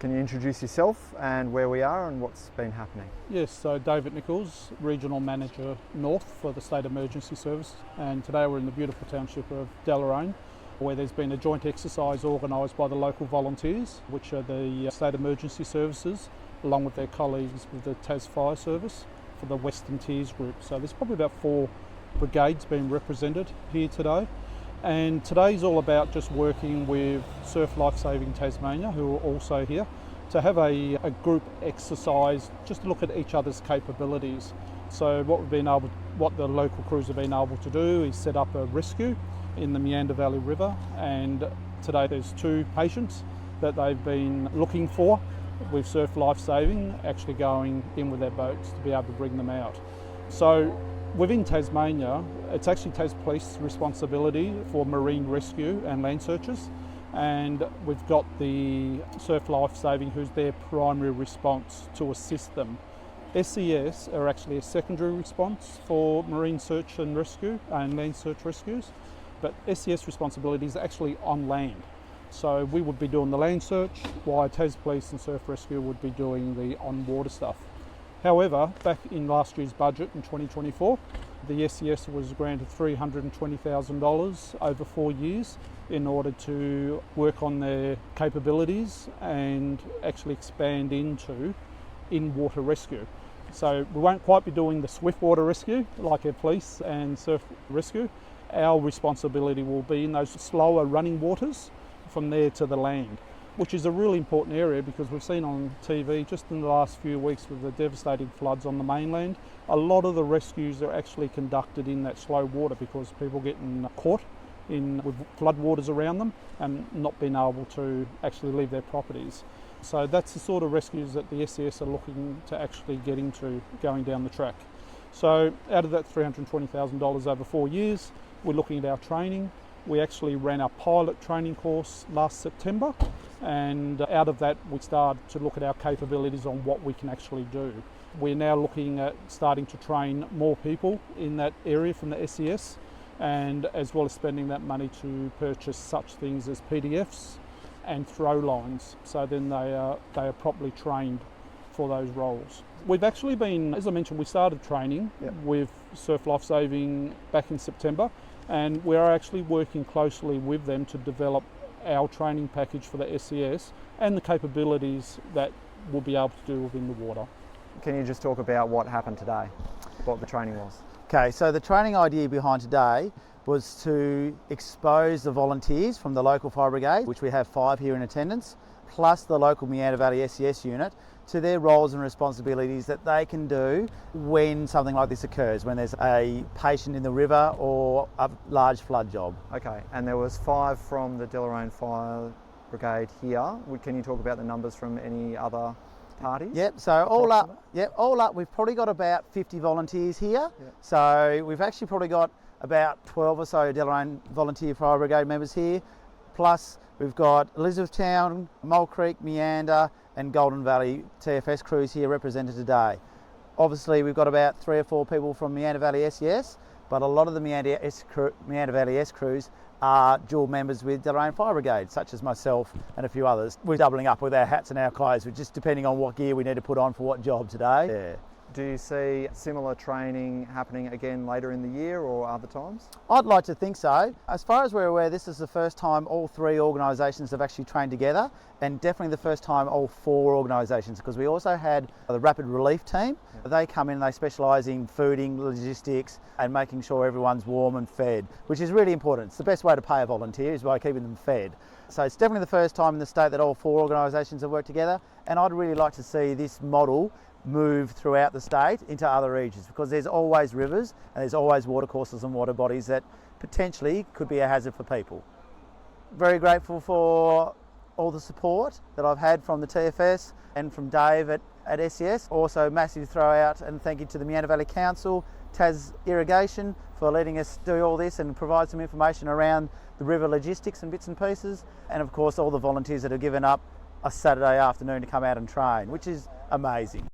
Can you introduce yourself and where we are and what's been happening? Yes, so David Nichols, Regional Manager North for the State Emergency Service, and today we're in the beautiful township of Deloraine, where there's been a joint exercise organised by the local volunteers, which are the State Emergency Services, along with their colleagues with the Tas Fire Service for the Western Tiers group. So there's probably about 4 brigades being represented here today. And today's all about just working with Surf Lifesaving Tasmania, who are also here, to have a group exercise just to look at each other's capabilities. So what the local crews have been able to do is set up a rescue in the Meander Valley River, and today there's 2 patients that they've been looking for with Surf Lifesaving actually going in with their boats to be able to bring them out. So within Tasmania, it's actually Tas Police responsibility for marine rescue and land searches, and we've got the Surf Lifesaving who's their primary response to assist them. SES are actually a secondary response for marine search and rescue and land search rescues, but SES responsibility is actually on land. So we would be doing the land search, while Tas Police and Surf Rescue would be doing the on-water stuff. However, back in last year's budget in 2024, the SES was granted $320,000 over 4 years in order to work on their capabilities and actually expand into in-water rescue. So we won't quite be doing the swift water rescue like our police and surf rescue. Our responsibility will be in those slower running waters from there to the land, which is a really important area because we've seen on TV just in the last few weeks with the devastating floods on the mainland, a lot of the rescues are actually conducted in that slow water because people getting caught with flood waters around them and not being able to actually leave their properties. So that's the sort of rescues that the SES are looking to actually get into going down the track. So out of that $320,000 over 4 years, we're looking at our training. We actually ran our pilot training course last September, and out of that we started to look at our capabilities on what we can actually do. We're now looking at starting to train more people in that area from the SES, and as well as spending that money to purchase such things as PDFs and throw lines, so then they are properly trained for those roles. We've actually been, as I mentioned, we started training with Surf Lifesaving back in September, and we are actually working closely with them to develop our training package for the SES and the capabilities that we'll be able to do within the water. Can you just talk about what happened today, what the training was? Okay, so the training idea behind today was to expose the volunteers from the local fire brigade, which we have 5 here in attendance, plus the local Meander Valley SES unit, to their roles and responsibilities that they can do when something like this occurs, when there's a patient in the river or a large flood job. Okay, and there was 5 from the Deloraine Fire Brigade here. Can you talk about the numbers from any other parties? Yep, so all up, we've probably got about 50 volunteers here. Yep. So we've actually probably got about 12 or so Deloraine Volunteer Fire Brigade members here, plus we've got Elizabethtown, Mole Creek, Meander and Golden Valley TFS crews here represented today. Obviously we've got about 3 or 4 people from Meander Valley SES, but a lot of the Meander Valley S crews are dual members with Deloraine Fire Brigade, such as myself and a few others. We're doubling up with our hats and our clothes, just depending on what gear we need to put on for what job today. Yeah. Do you see similar training happening again later in the year or other times? I'd like to think so. As far as we're aware, this is the first time all 3 organisations have actually trained together, and definitely the first time all 4 organisations, because we also had the Rapid Relief team. They come in, they specialise in fooding, logistics and making sure everyone's warm and fed, which is really important. It's the best way to pay a volunteer is by keeping them fed. So it's definitely the first time in the state that all 4 organisations have worked together, and I'd really like to see this model move throughout the state into other regions, because there's always rivers and there's always watercourses and water bodies that potentially could be a hazard for people. Very grateful for all the support that I've had from the TFS and from Dave at SES. Also massive throw out and thank you to the Meander Valley Council, Tas Irrigation for letting us do all this and provide some information around the river logistics and bits and pieces, and of course all the volunteers that have given up a Saturday afternoon to come out and train, which is amazing.